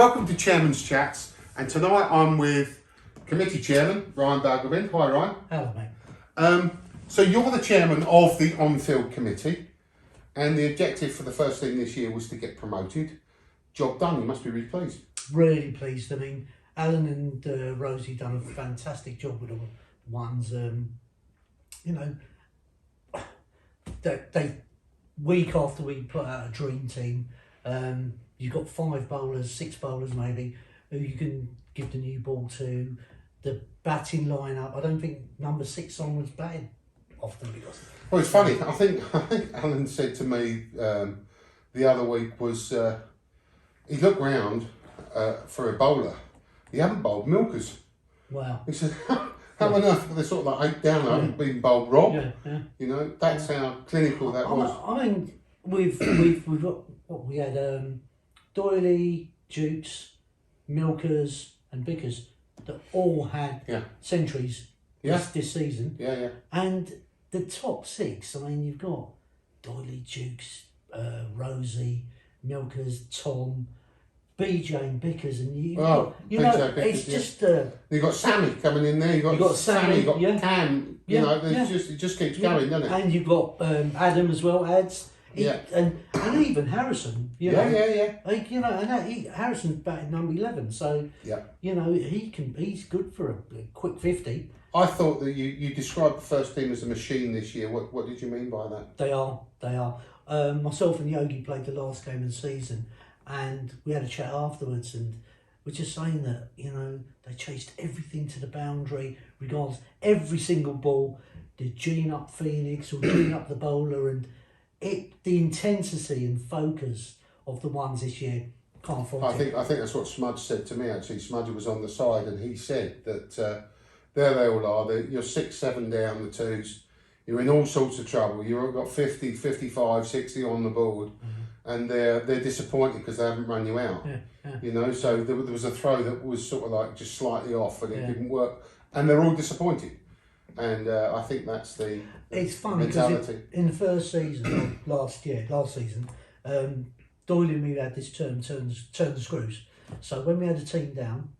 welcome to Chairman's Chats, and tonight I'm with Committee Chairman Ryan Balgobind. Hi Ryan. Hello mate. So you're the chairman of the on-field committee, and the objective for the first team this year was to get promoted. Job done, you must be really pleased. Really pleased. I mean, Alan and Rosie done a fantastic job with the ones. They week after week put out a dream team. You've got 5 bowlers, 6 bowlers maybe, who you can give the new ball to. The batting lineup, I don't think number 6 on was batted often because. Well, it's funny. I think Alan said to me the other week was he looked round for a bowler. He hadn't bowled milkers. Wow. He said, how on earth were they sort of like 8 down? I haven't been bowled Rob. Yeah. You know, that's how clinical that was. I mean, we've got what we had: Doyley, Jukes, Milkers, and Bickers that all had centuries this season. Yeah. And the top 6, I mean, you've got Doyley, Jukes, Rosie, Milkers, Tom, BJ and Bickers, and you know, Bickers, it's just you've got Sammy coming in there. You've got Sammy. You've got Cam. You know, it just keeps going, doesn't it? And you've got Adam as well. And even Harrison. Like, Harrison's batted number 11, so he's good for a quick 50. I thought that you described the first team as a machine this year. What did you mean by that? They are. Myself and Yogi played the last game of the season, and we had a chat afterwards, and we're just saying that they chased everything to the boundary, regardless every single ball. They gene up Phoenix or gene up the bowler, and the intensity and focus of the ones this year can't fault it. I think that's what Smudge said to me actually. Smudge was on the side and he said that there they all are. You're 6, 7 down the twos. You're in all sorts of trouble. You've got 50, 55, 60 on the board, and they're disappointed because they haven't run you out. Yeah. So there was a throw that was sort of like just slightly off and it didn't work, and they're all disappointed. And I think that's the it's funny because in the first season last season, Doyle and me had this turn the screws. So when we had a team down,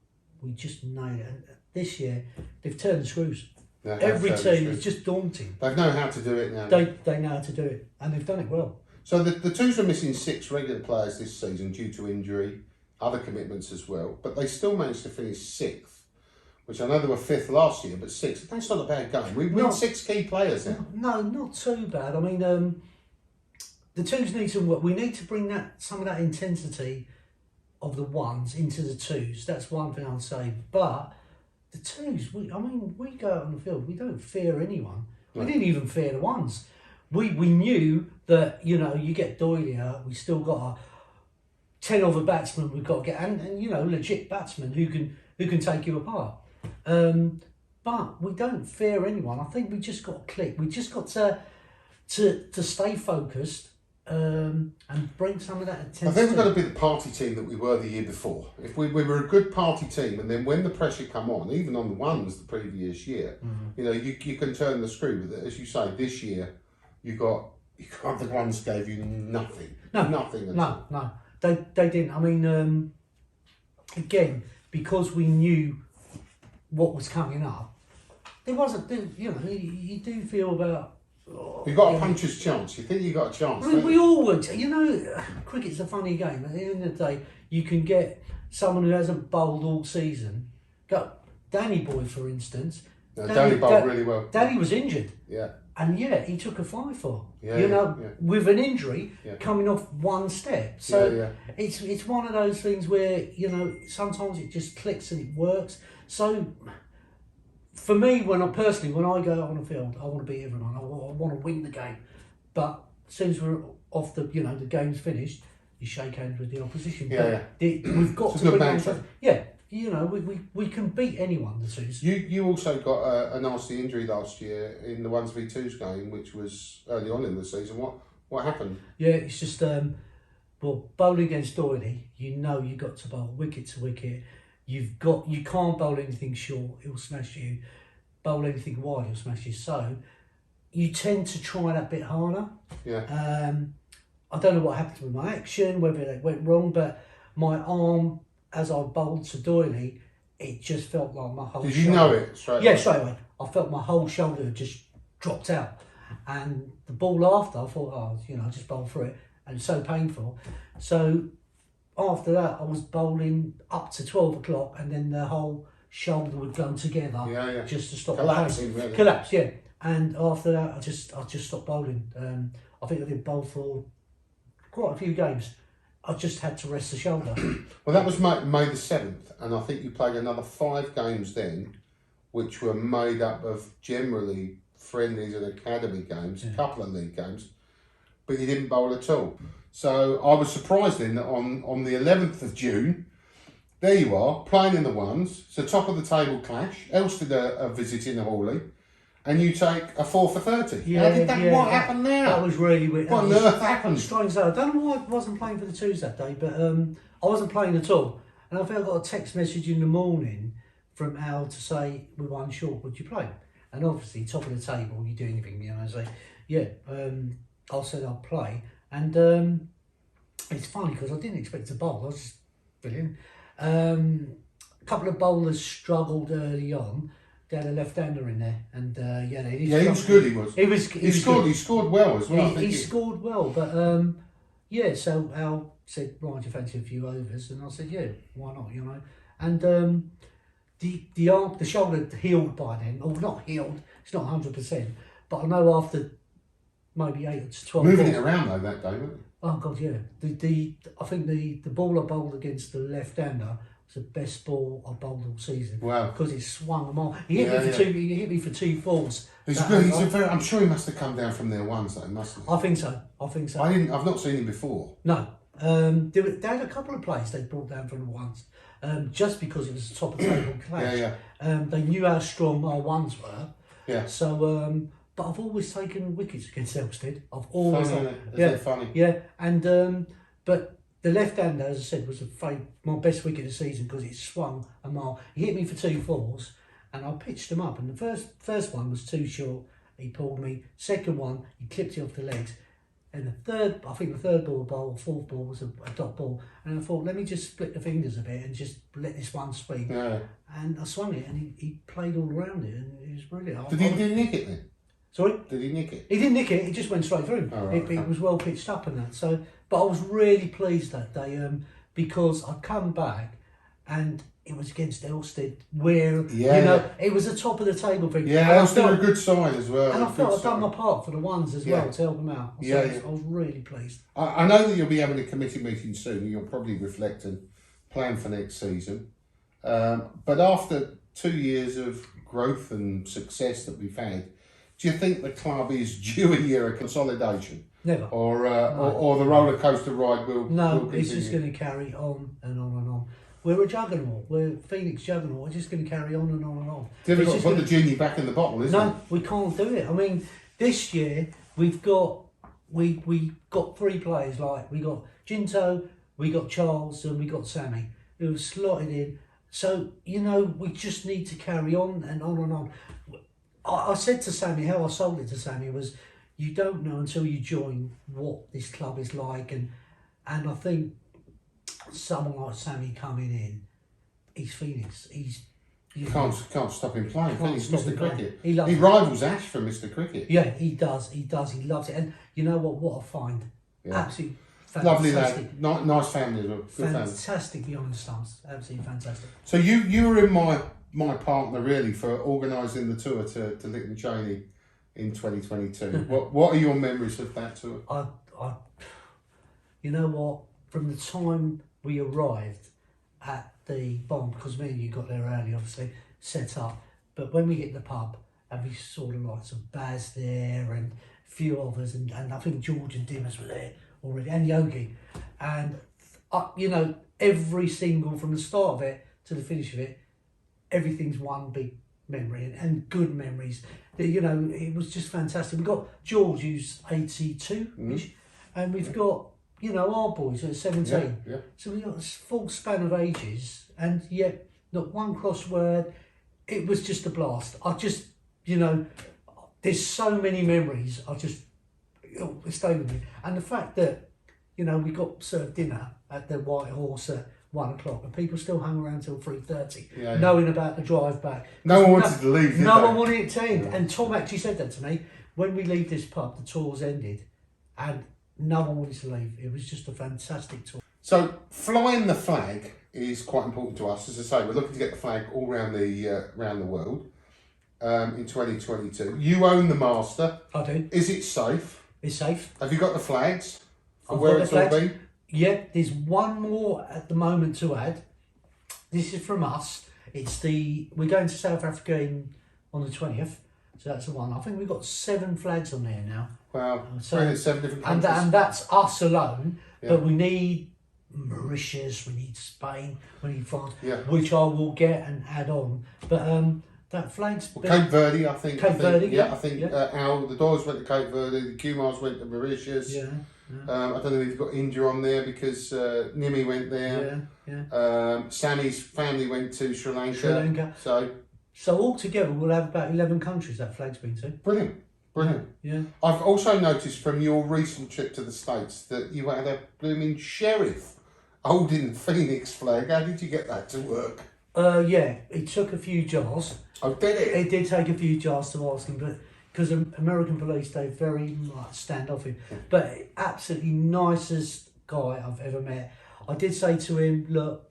we just nailed it. And this year they've turned the screws. Every team is just daunting. They know how to do it now. They know how to do it, and they've done it well. So the twos are missing 6 regular players this season due to injury, other commitments as well, but they still managed to finish 6th. Which I know they were 5th last year, but 6th. That's not a bad game. We've got 6 key players now. No, not too bad. I mean, the twos need some work. We need to bring some of that intensity of the ones into the twos. That's one thing I'll say. But the twos, we go out on the field. We don't fear anyone. We didn't even fear the ones. We knew that you get Doyle out. We still got 10 other batsmen we've got to get, and legit batsmen who can take you apart. But we don't fear anyone. I think we just got to click. We just got to stay focused and bring some of that intensity. I think we've got to be the party team that we were the year before. If we were a good party team, and then when the pressure come on, even on the ones the previous year, you can turn the screw with it. As you say, this year you got the ones gave you nothing. Nothing. No. They didn't. I mean, again, because we knew what was coming up, there wasn't. You do feel about. You got a puncher's chance. You think you got a chance? We all would. Cricket's a funny game. At the end of the day, you can get someone who hasn't bowled all season. Got Danny Boy, for instance. No, Danny bowled really well. Danny was injured. Yeah. And he took a 5-4. Yeah. With an injury coming off one step. So it's one of those things where sometimes it just clicks and it works. So for me, when I go out on the field, I want to beat everyone. I want to win the game. But as soon as we're off the game's finished, you shake hands with the opposition. We've got to win. We can beat anyone. The twos. You also got a nasty injury last year in the 1v2s game, which was early on in the season. What happened? Yeah, it's just bowling against Doyley. You got to bowl wicket to wicket. You can't bowl anything short; it'll smash you. Bowl anything wide, it'll smash you. So you tend to try that bit harder. Yeah. I don't know what happened with my action, whether it went wrong, but my arm as I bowled to Doyley, it just felt like my whole Did you know it straight away? Yeah, straight away. I felt my whole shoulder had just dropped out. And the ball after, I thought, I just bowled through it. And it's so painful. So after that, I was bowling up to 12 o'clock, and then the whole shoulder would go together just to stop collapsing. Really. Collapse, yeah. And after that, I just stopped bowling. I think I did bowl for quite a few games. I just had to rest the shoulder. Well, that was May the 7th, and I think you played another 5 games then, which were made up of generally friendlies and academy games, a couple of league games, but you didn't bowl at all. So I was surprised then that on the 11th of June, there you are, playing in the ones. It's a top of the table clash. Elstead are visiting the Hawley, and you take a 4 for 30. What happened there? That was really weird. What on earth happened? Strange. I don't know why I wasn't playing for the twos that day, but I wasn't playing at all. And I think I got a text message in the morning from Al to say, we're one short, would you play? And obviously, top of the table, you do anything, I say, yeah, I said I'll play. And it's funny because I didn't expect to bowl, I was just brilliant. A couple of bowlers struggled early on. They had a left-hander in there, and he was good. He scored. He scored well as well. He scored well, but So Al said, "Ryan, do you fancy a few overs?" And I said, "Yeah, why not?" And the shoulder healed by then, or not healed. It's not 100%, but I know after maybe 8 to 12. Moving it around though that day, wasn't it? Oh God, yeah. I think the ball I bowled against the left-hander was the best ball I bowled all season. Wow. Because he swung them all. He hit me for 2 fours. He's good. I'm sure he must have come down from their ones though, mustn't he? I think so. I've not seen him before. No. They had a couple of players they brought down from the ones, just because it was the top of the table clash. They knew how strong our ones were. Yeah. So, but I've always taken wickets against Elstead. I've always funny. Yeah, and but the left-hander, as I said, was my best wicket of the season because it swung a mile. He hit me for 2 fours, and I pitched him up. And the first one was too short. He pulled me. Second one, he clipped it off the legs. And the third ball, fourth ball was a dot ball. And I thought, let me just split the fingers a bit and just let this one swing. Yeah. And I swung it, and he played all around it, and it was brilliant. Did he nick it then? Sorry? Did he nick it? He didn't nick it, it just went straight through. Oh, right, it was well pitched up and that. So, but I was really pleased that day because I'd come back and it was against Elstead where, it was the top of the table thing. Yeah, Elstead were a good side as well. And I felt I'd done my part for the ones as well to help them out. I was really pleased. I know that you'll be having a committee meeting soon and you'll probably reflect and plan for next season. But after 2 years of growth and success that we've had, do you think the club is due a year of consolidation? Never. Or the roller coaster ride will No, will it's just going to carry on and on and on. We're a juggernaut. We're Phoenix juggernaut. We're just going to carry on and on and on. Difficult to put the genie back in the bottle, isn't it? No, we can't do it. I mean, this year we've got we got 3 players. Like we got Jinto, we got Charles, and we got Sammy, who was slotted in. So we just need to carry on and on and on. I said to Sammy, how I sold it to Sammy was, you don't know until you join what this club is like, and I think someone like Sammy coming in, he's Phoenix. You can't stop him playing. He's Mr. Cricket. He rivals Ash for Mr. Cricket. Yeah, he does. He loves it, and you know what I find? Yeah. Absolutely lovely fantastic. lad. Nice family as well. Good fantastic beyond the stars. Absolutely fantastic. So you were in my partner really for organising the tour to Lytton Cheney in 2022. What are your memories of that tour? You know what? From the time we arrived at the bomb, because me and you got there early, obviously, set up. But when we hit the pub, and we saw the likes of Baz there and a few others, and I think George and Dimmers were there already, and Yogi. And, every single, from the start of it to the finish of it, everything's one big memory and good memories. It was just fantastic. We've got George, who's 82-ish, and we've got, our boys who are 17. Yeah. So we've got this full span of ages, and yet not one crossword. It was just a blast. There's so many memories. They stay with me. And the fact that, we got served dinner at the White Horse at 1 o'clock, and people still hung around till 3:30, Yeah. knowing about the drive back. No one wanted to leave, did No they? one wanted it to end. And Tom actually said that to me. When we leave this pub, the tour's ended, and no one wanted to leave. It was just a fantastic tour. So flying the flag is quite important to us. As I say, we're looking to get the flag all around the world in 2022. You own the master. I do. Is it safe? It's safe. Have you got the flags for I've where got the it's all flags. been? Yeah, there's one more at the moment to add. This is from us. We're going to South Africa on the 20th, so that's the one. I think we've got 7 flags on there now. Wow, So- we're in 7 different countries. And that's us alone, Yeah. but we need Mauritius, we need Spain, we need France, Yeah. which I will get and add on. But that flag's been... Cape Verde, I think. Cape Verde, yeah. yeah. I think Yeah. Al, the Doors went to Cape Verde, the Kumars went to Mauritius. Yeah, I don't know if you've got India on there because Nimi went there. yeah. Sammy's family went to Sri Lanka. Sri Lanka. So altogether, we'll have about 11 countries that flag's been to. Brilliant. Yeah. I've also noticed from your recent trip to the States that you had a blooming sheriff holding the Phoenix flag. How did you get that to work? Yeah, it took a few jars. Oh, did it? It did take a few jars to ask him, but because American police, they're very standoffish. But absolutely nicest guy I've ever met. I did say to him, look,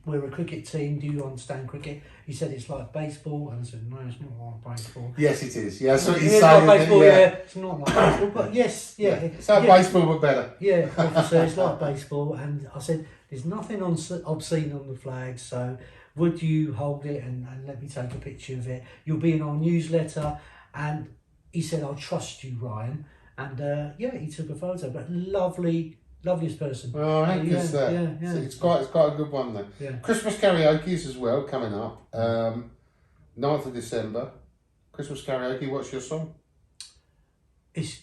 we're a cricket team, do you understand cricket? He said it's like baseball, and I said, no, it's not like baseball. Yes, it is. Yeah, that's what he's It's saying. like baseball, yeah. it's not like baseball, but yes, yeah. It's like baseball, but better. Yeah, officer, it's like baseball, and I said, there's nothing obscene on the flag, so would you hold it and let me take a picture of it? You'll be in our newsletter. And he said, I'll trust you, Ryan. And yeah, he took a photo, but loveliest person. Oh, how good is that? Yeah. It's quite a good one though. Yeah. Christmas karaoke's as well coming up. 9th of December. Christmas karaoke, what's your song? It's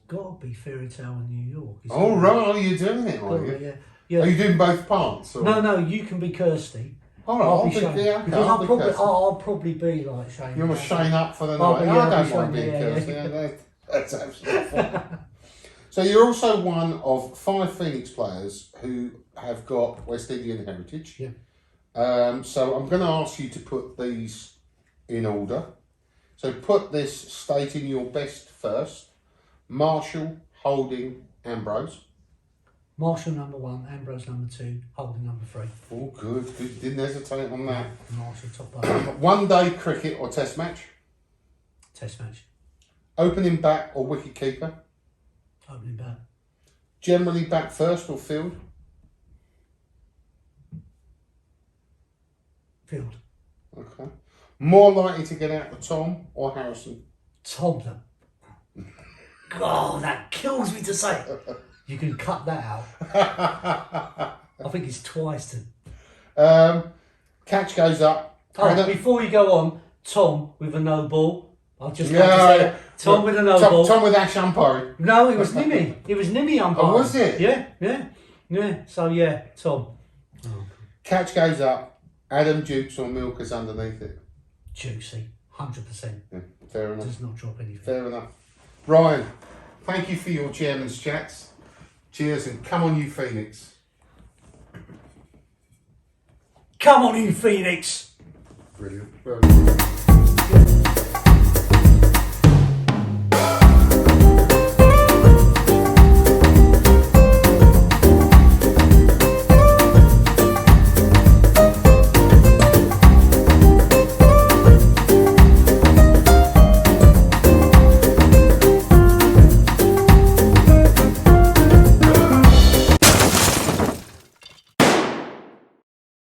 got to be Fairy Tale in New York. Oh, right, you're doing it, are you? Yeah. Are you doing both parts? Or? No, you can be Kirsty. All right, I'll be Shane. yeah, Because I'll be Kirsty. I'll probably be like Shane. You almost Shane up for the I'll night. be- I yeah, don't I'll mind be being Shane, Kirsty. yeah. That's absolutely fine. So you're also one of 5 Phoenix players who have got West Indian heritage. Yeah. So I'm going to ask you to put these in order. So put this state in your best first. Marshall, Holding, Ambrose. Marshall number 1, Ambrose number 2, Holding number 3. Oh, good. Didn't hesitate on that. Marshall top 8. One day cricket or test match. Test match. Opening bat or wicket keeper. Opening bat. Generally bat first or field. Field. Okay. More likely to get out the Tom or Harrison. Tom. God, that kills me to say it. You can cut that out. I think it's twice to. Catch goes up. Oh, before you go on, Tom with a no ball. I'll just like to Yeah, say it. Tom with a no ball. Tom with Ash umpiring. No, it was Nimi. It was Nimi umpiring. Oh, was it? Yeah. So yeah, Tom. Catch goes up. Adam Dukes or Milkers underneath it. Juicy, 100%. Yeah, fair enough. Does not drop anything. Fair enough. Ryan, thank you for your chairman's chats. Cheers and come on you Phoenix. Come on, you Phoenix. Brilliant. Brilliant.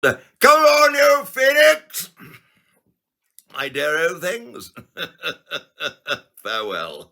Come on, you Phoenix! My dear old things. Farewell.